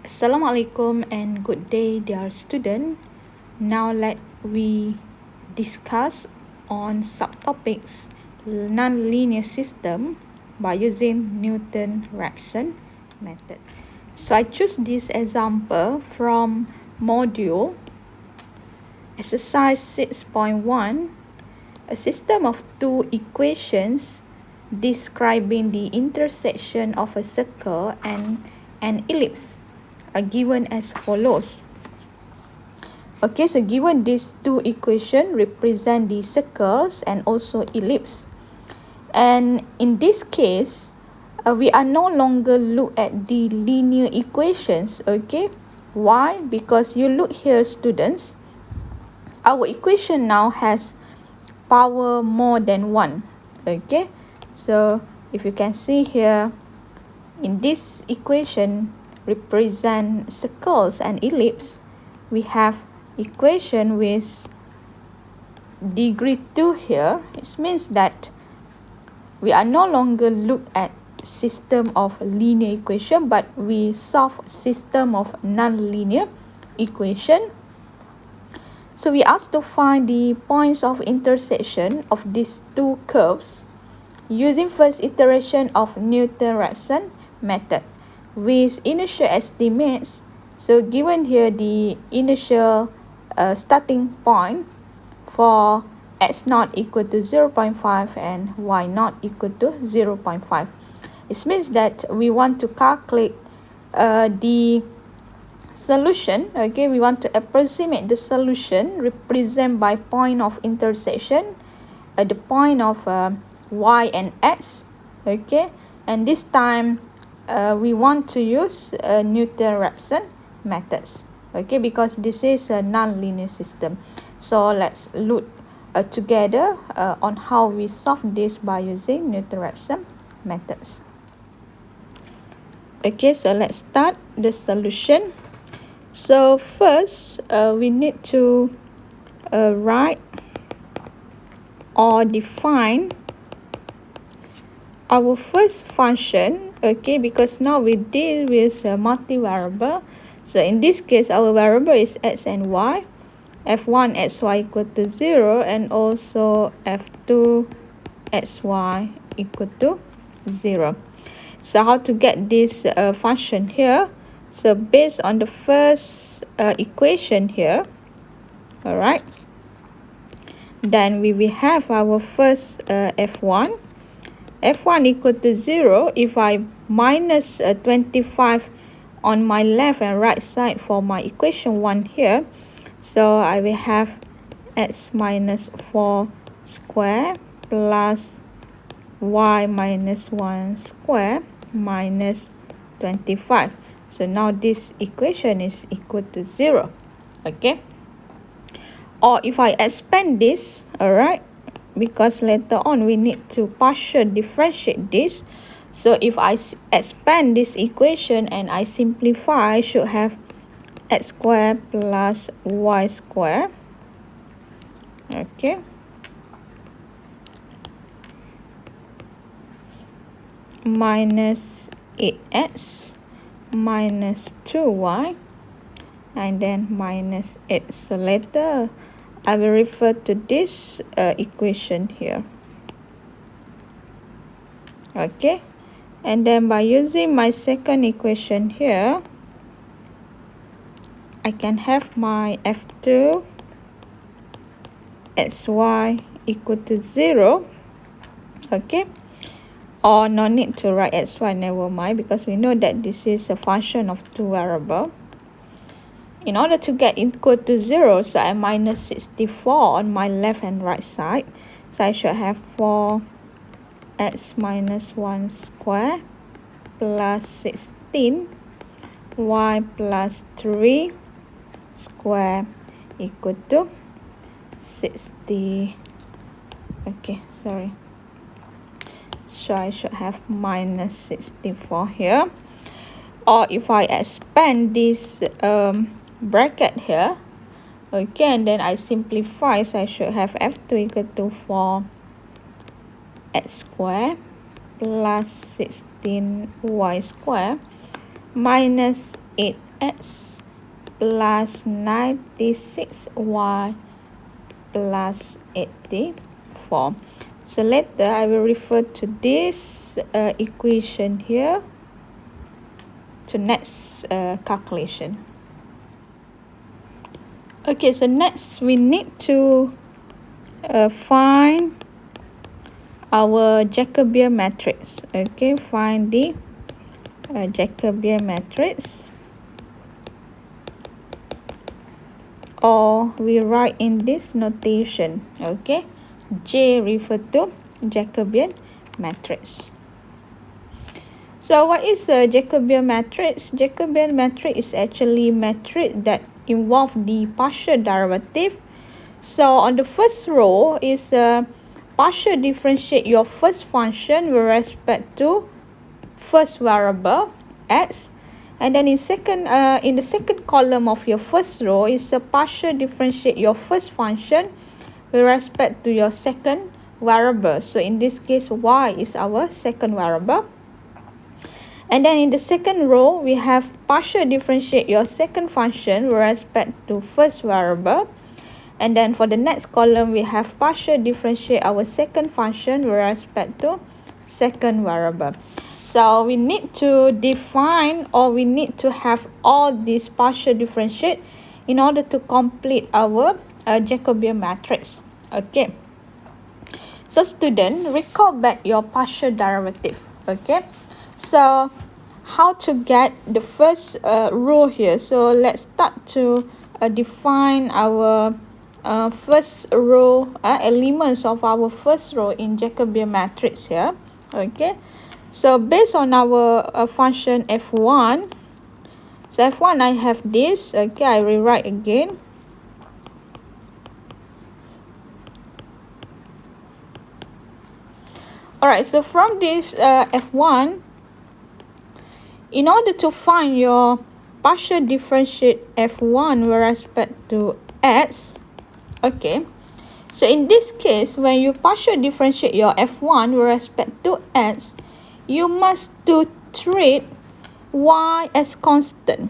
Assalamualaikum and good day, dear student. Now let we discuss on subtopics nonlinear system by using Newton-Raphson method. So I choose this example from module exercise 6.1, a system of two equations describing the intersection of a circle and an ellipse are given as follows. Okay, so given these two equations represent the circles and also ellipse. And in this case, we are no longer look at the linear equations, okay? Why? Because you look here, students, our equation now has power more than 1, okay? So if you can see here, in this equation represent circles and ellipse, we have equation with degree 2 here. It means that we are no longer look at system of linear equation, but we solve system of nonlinear equation. So we asked to find the points of intersection of these two curves using first iteration of Newton-Raphson method with initial estimates. So given here the initial starting point for x naught equal to 0.5 and y naught equal to 0.5. It means that we want to calculate the solution. Okay, we want to approximate the solution represented by point of intersection at the point of y and x. Okay, and this time we want to use Newton-Raphson methods, okay, because this is a nonlinear system. So let's look together on how we solve this by using Newton-Raphson methods. Okay, so let's start the solution. So first we need to write or define our first function, okay, because now we deal with multi-variable. So in this case, our variable is x and y, f1 xy equal to 0, and also f2 xy equal to 0. So how to get this function here? So based on the first equation here, all right, then we will have our first f1 equal to 0 if I minus 25 on my left and right side for my equation 1 here. So I will have x minus 4 square plus y minus 1 square minus 25. So now this equation is equal to 0, okay? Or if I expand this, all right, because later on we need to partial differentiate this. So if I expand this equation and I simplify, I should have x squared plus y squared, okay, minus 8x minus 2y and then minus 8. So later I will refer to this equation here, okay, and then by using my second equation here, I can have my f2 xy equal to 0, okay, or no need to write xy, never mind, because we know that this is a function of two variables. In order to get equal to 0, so I minus 64 on my left and right side. So I should have 4x minus 1 square plus 16 y plus 3 square equal to 60. Okay, sorry. So I should have minus 64 here. Or if I expand this bracket here, okay, and then I simplify, so I should have f2 equal to 4x square plus 16y square minus x plus 96y plus 84. So later I will refer to this equation here to next calculation. Okay, so next we need to find our Jacobian matrix. Okay, find the Jacobian matrix, or we write in this notation. Okay, J refer to Jacobian matrix. So what is a Jacobian matrix? Jacobian matrix is actually a matrix that involve the partial derivative. So on the first row is partial differentiate your first function with respect to first variable x, and then in the second column of your first row is a partial differentiate your first function with respect to your second variable. So in this case, y is our second variable. And then in the second row, we have partial differentiate your second function with respect to first variable. And then for the next column, we have partial differentiate our second function with respect to second variable. So we need to define, or we need to have all these partial differentiate in order to complete our Jacobian matrix. Okay. So student, recall back your partial derivative. Okay. So how to get the first row here? So let's start to define our first row elements of our first row in Jacobian matrix here. Okay, so based on our function f1, so f1 I have this. Okay, I rewrite again. Alright, so from this f1, in order to find your partial differentiate f1 with respect to x, okay, so in this case, when you partial differentiate your f1 with respect to x, you must to treat y as constant.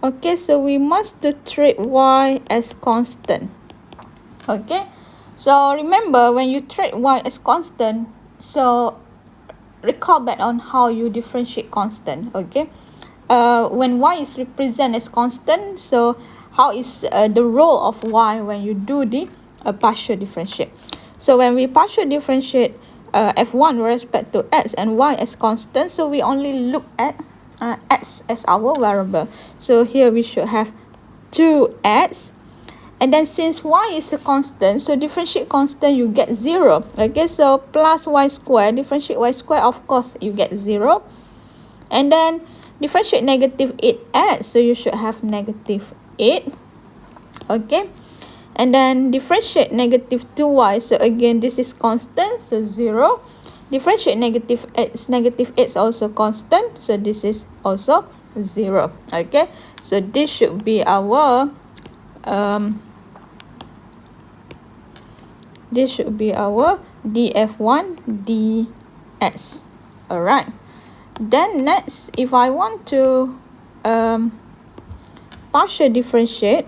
Okay, so we must to treat y as constant. Okay, so remember, when you treat y as constant, so recall back on how you differentiate constant. Okay, when y is represented as constant, so how is the role of y when you do the partial differentiate? So when we partial differentiate f1 with respect to x and y as constant, so we only look at x as our variable. So here we should have 2x, and then since y is a constant, so differentiate constant, you get 0. Okay, so plus y squared, differentiate y squared, of course you get 0. And then differentiate negative 8x, so you should have negative 8. Okay, and then differentiate negative 2y, so again this is constant, so 0. Differentiate negative 8 is also constant, so this is also 0. Okay, so this should be our df1 ds. Alright, then next, if I want to partial differentiate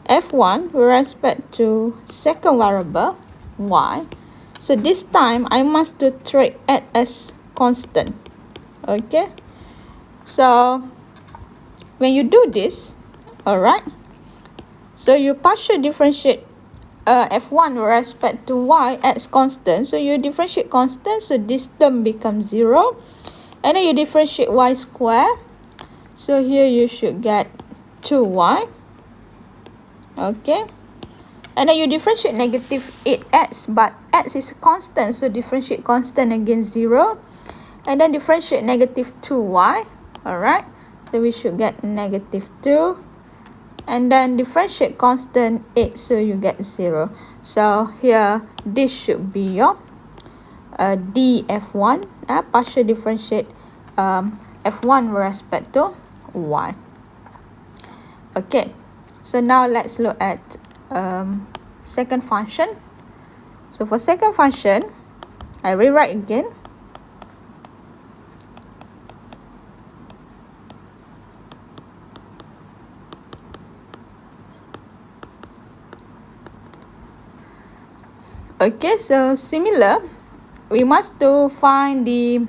f1 with respect to second variable y, so this time I must to treat it as constant. Okay, so when you do this, alright, so you partial differentiate f1 with respect to y as constant, so you differentiate constant, so this term becomes 0. And then you differentiate y square, so here you should get 2y. Okay, and then you differentiate negative 8x, but x is constant, so differentiate constant again 0. And then differentiate negative 2y. Alright, so we should get negative 2. And then differentiate constant 8, so you get 0. So here this should be your df1, partial differentiate f1 with respect to y. Okay, so now let's look at second function. So for second function, I rewrite again. Okay, so similar, we must to find the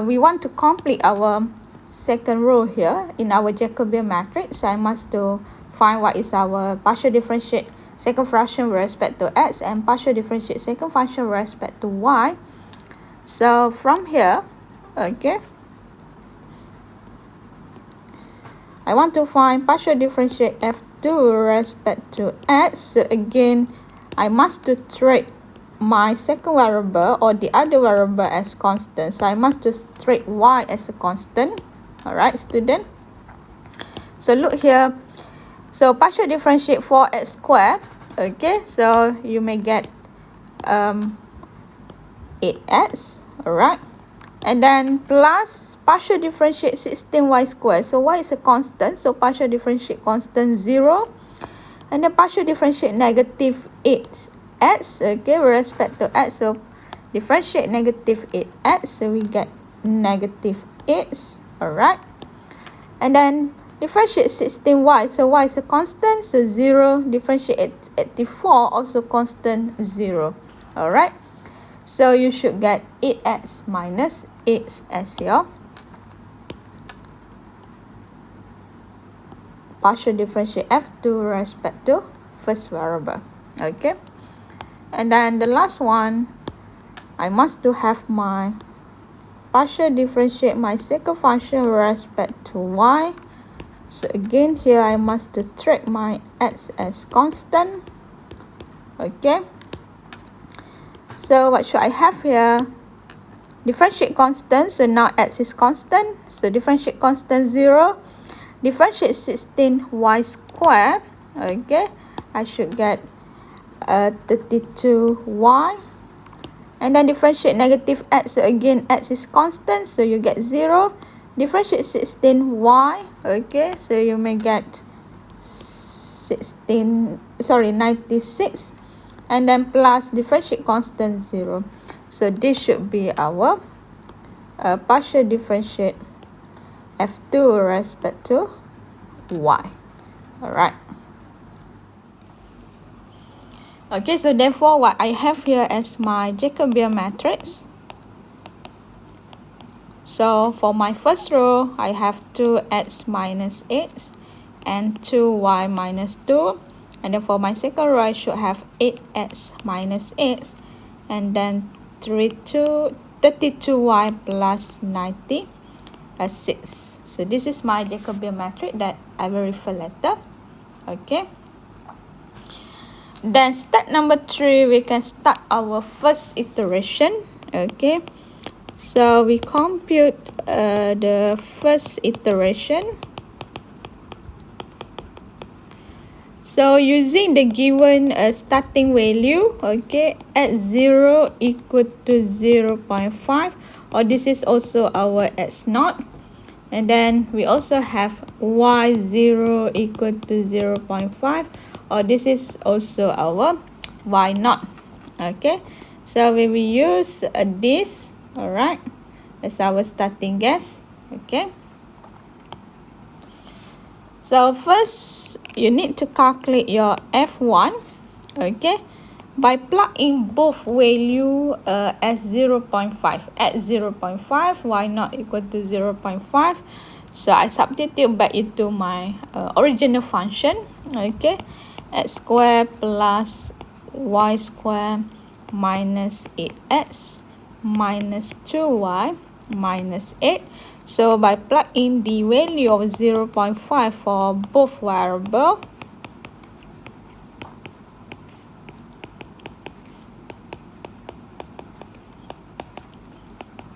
we want to complete our second row here in our Jacobian matrix. I must to find what is our partial differentiate second function with respect to x and partial differentiate second function with respect to y. So from here, okay, I want to find partial differentiate f2 with respect to x. So again, I must to treat my second variable or the other variable as constant. So I must to treat y as a constant. Alright, student. So look here. So partial differentiate 4x squared. Okay, so you may get 8x. Alright. And then plus partial differentiate 16y squared. So y is a constant. So partial differentiate constant 0. And then partial differentiate negative 8x. Okay, with respect to x. So differentiate negative 8x. So we get negative 8. Alright. And then differentiate 16y. So y is a constant. So 0. Differentiate 84. Also constant 0. Alright. So you should get 8x minus 8 as your partial differentiate f2 with respect to first variable. Okay. And then the last one, I must to have my partial differentiate my second function with respect to y. So again here I must to treat my x as constant. Okay. So what should I have here? Differentiate constant. So now x is constant. So differentiate constant 0. Differentiate 16y squared. Okay. I should get 32y. And then differentiate negative x. So again x is constant. So you get 0. Differentiate 16y. Okay. So you may get 96. And then plus differentiate constant 0. So this should be our partial differentiate f2 with respect to y. Alright. Okay, so therefore what I have here as my Jacobian matrix. So for my first row, I have 2x minus 8 and 2y minus 2. And then for my second row, I should have 8x minus 8 and then 32y plus 96. So this is my Jacobian matrix that I will refer later. Okay. Then step number 3, we can start our first iteration. Okay. So we compute the first iteration. So using the given starting value, okay, at 0 equal to 0.5, or this is also our x0. And then we also have y0 equal to 0.5, or this is also our y0. Okay, so when we use this, alright, as our starting guess. Okay. So first, you need to calculate your F1, okay, by plugging both value as 0.5. At 0.5, y0 equal to 0.5. So I substitute back into my original function, okay, x squared plus y squared minus 8x minus 2y minus 8. So by plugging the value of 0.5 for both variables,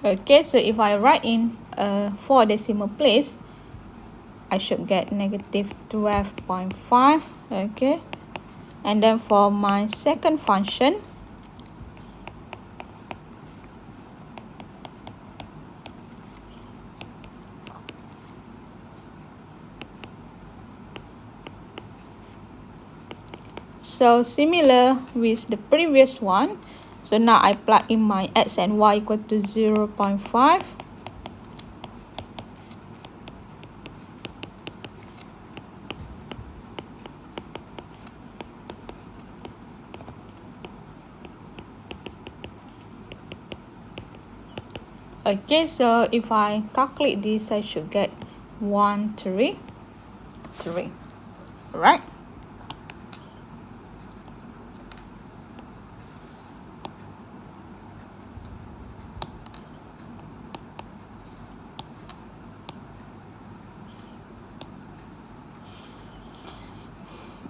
okay, so if I write in 4 decimal place, I should get negative 12.5. Okay, and then for my second function, so similar with the previous one. So now I plug in my x and y equal to 0.5. Okay, so if I calculate this, I should get 1, 3, 3. Right?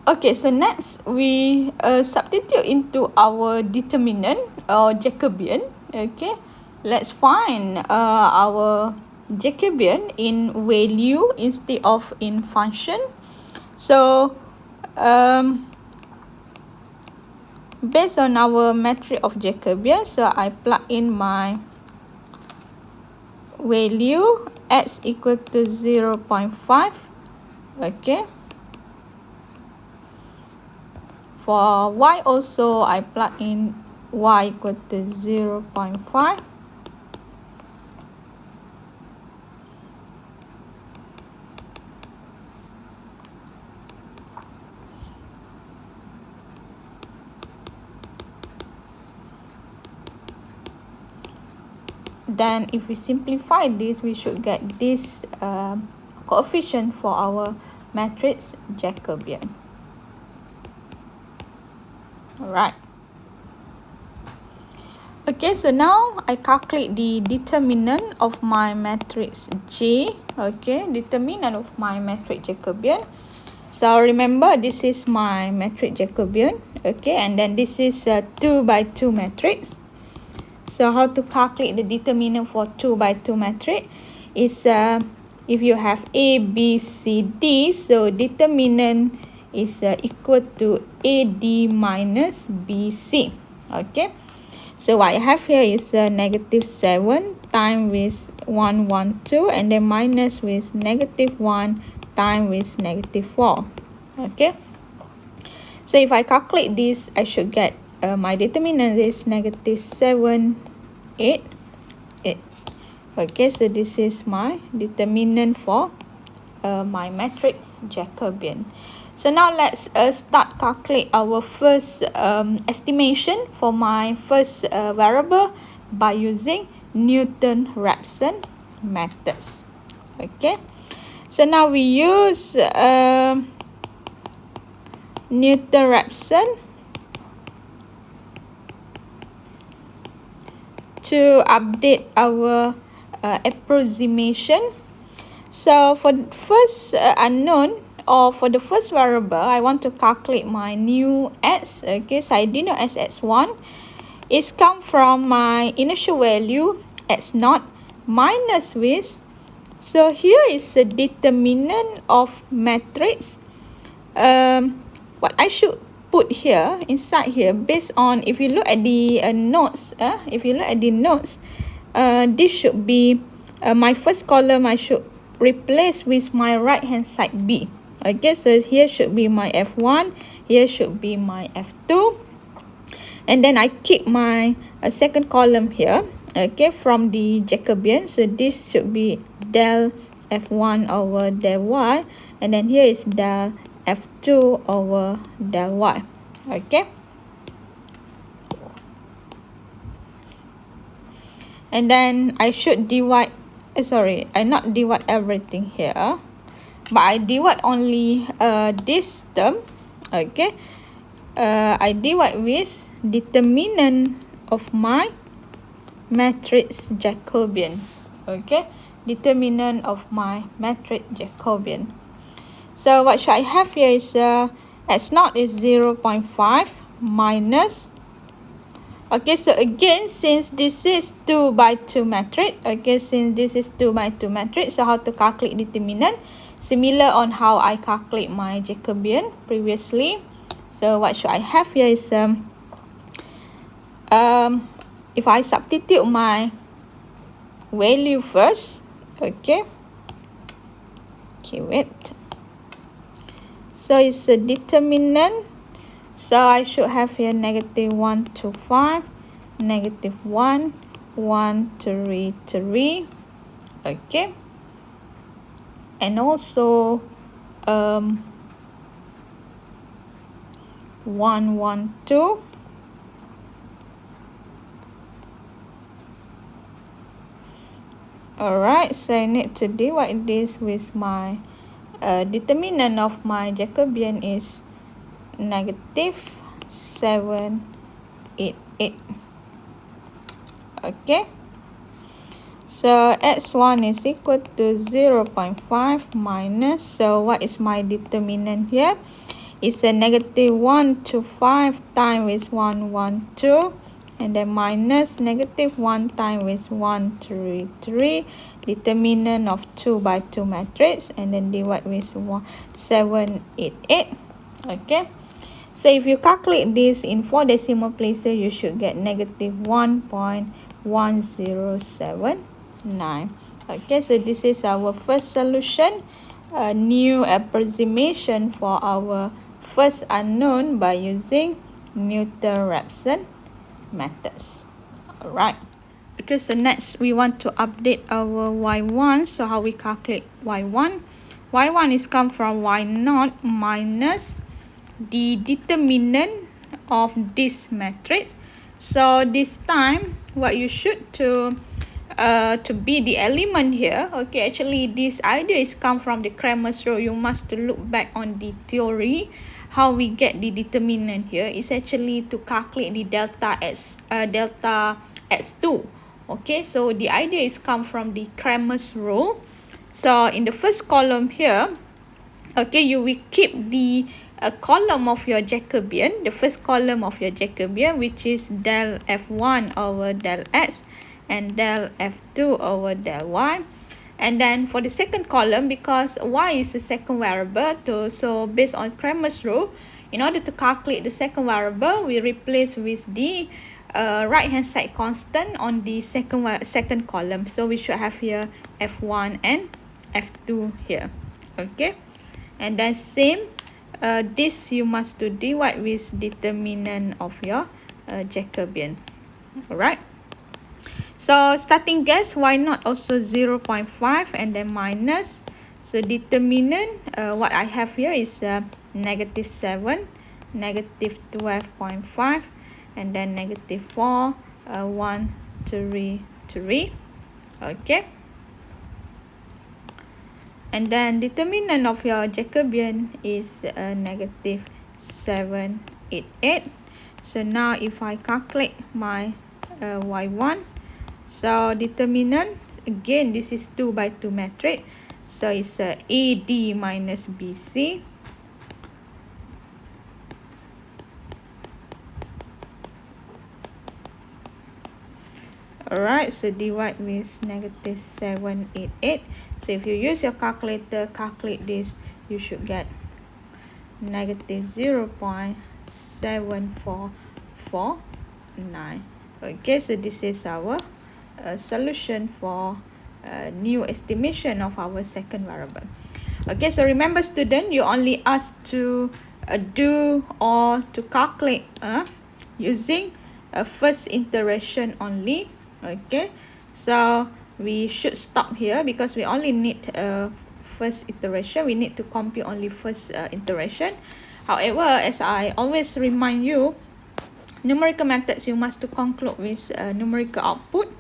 Okay, so next we substitute into our determinant or Jacobian. Okay, let's find our Jacobian in value instead of in function. So based on our metric of Jacobian, so I plug in my value x equal to 0.5. Okay. For y also, I plug in y equal to 0.5. Then if we simplify this, we should get this coefficient for our matrix Jacobian. Alright. Okay, so now I calculate the determinant of my matrix J. Okay, determinant of my matrix Jacobian. So remember, this is my matrix Jacobian. Okay, and then this is a 2 by 2 matrix. So how to calculate the determinant for 2 by 2 matrix is if you have A, B, C, D, so determinant is equal to AD minus BC. Okay, so what I have here is negative 7 times with 1, 1, 2, and then minus with negative 1 times with negative 4. Okay, so if I calculate this, I should get my determinant is negative 7, 8, 8. Okay, so this is my determinant for my matrix Jacobian. So now let's start calculate our first estimation for my first variable by using Newton-Raphson methods. Okay, so now we use Newton-Raphson to update our approximation. So for the first unknown, or for the first variable, I want to calculate my new x. Okay, so I denote as x1. It's come from my initial value x0 minus with. So here is the determinant of matrix. What I should put here inside here, based on, if you look at the notes, this should be my first column. I should replace with my right hand side B. Okay, so here should be my F1, here should be my F2, and then I keep my second column here. Okay, from the Jacobian, so this should be del F1 over del Y, and then here is del F2 over del Y. Okay, and then I should divide, I not divide everything here, but I divide only this term. Okay, I divide with determinant of my matrix Jacobian. Okay, determinant of my matrix Jacobian. So what should I have here is x0 is 0.5 minus. Okay, so again, since this is 2 by 2 matrix, okay, since this is 2 by 2 matrix, so how to calculate determinant? Similar on how I calculate my Jacobian previously. So what should I have here is if I substitute my value first, okay, wait. So it's a determinant. So I should have here negative 1, 2, 5, negative 1, 1, 3, 3. Okay, and also 1, 1, 2. Alright, so I need to divide this with my determinant of my Jacobian is negative 788. Okay, so x1 is equal to 0.5 minus, so what is my determinant here? It's a negative 1 to 5 times with 1, 1, 2, and then minus negative 1 times with 1, 3, 3, determinant of 2 by 2 matrix, and then divide with 7, 8, 8. Okay, so if you calculate this in 4 decimal places, you should get negative 1.1079. Okay, so this is our first solution, a new approximation for our first unknown by using Newton-Raphson methods. Alright. Okay, so next we want to update our y1. So how we calculate y1? Y1 is come from y0 minus the determinant of this matrix. So this time what you should to be the element here. Okay, actually this idea is come from the Cramer's rule. You must to look back on the theory. How we get the determinant here is actually to calculate the delta x2. Okay, so the idea is come from the Cramer's rule. So in the first column here, okay, you will keep the column of your Jacobian, the first column of your Jacobian, which is del f1 over del x and del f2 over del y. And then for the second column, because y is the second variable, so based on Cramer's rule, in order to calculate the second variable, we replace with the right hand side constant on the second column. So we should have here f1 and f2 here. Okay, and then same, this you must to divide with determinant of your Jacobian. Alright, so starting guess, why not also 0.5 and then minus, so determinant, what I have here is negative 7, negative 12.5, and then negative 4, 1, 3, 3. Okay, and then determinant of your Jacobian is negative 788. So now if I calculate my y1, so determinant, again this is 2 by 2 matrix, so it's AD minus BC. Alright, so divide with negative 788. So if you use your calculator, calculate this, you should get negative 0.7449. Okay, so this is our solution for new estimation of our second variable. Okay, so remember student, you only asked to do or to calculate using first iteration only. Okay, so we should stop here because we only need first iteration. We need to compute only first iteration. However, as I always remind you, numerical methods you must to conclude with numerical output.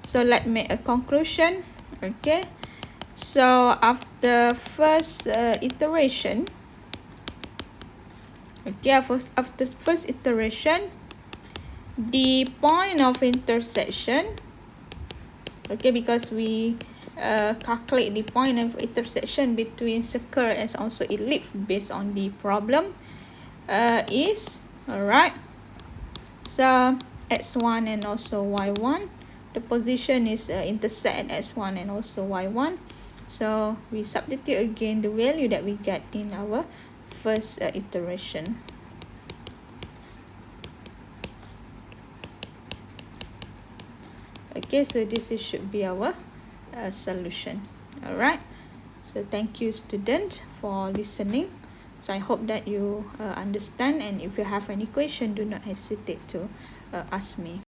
So let's make a conclusion. Okay, so after first iteration, okay, after first iteration, the point of intersection, okay, because we calculate the point of intersection between circle and also ellipse based on the problem, is alright, so x1 and also y1, the position is intersect at x1 and also y1. So we substitute again the value that we get in our first iteration. Okay, so this should be our solution. Alright, so thank you students for listening. So I hope that you understand, and if you have any question, do not hesitate to ask me.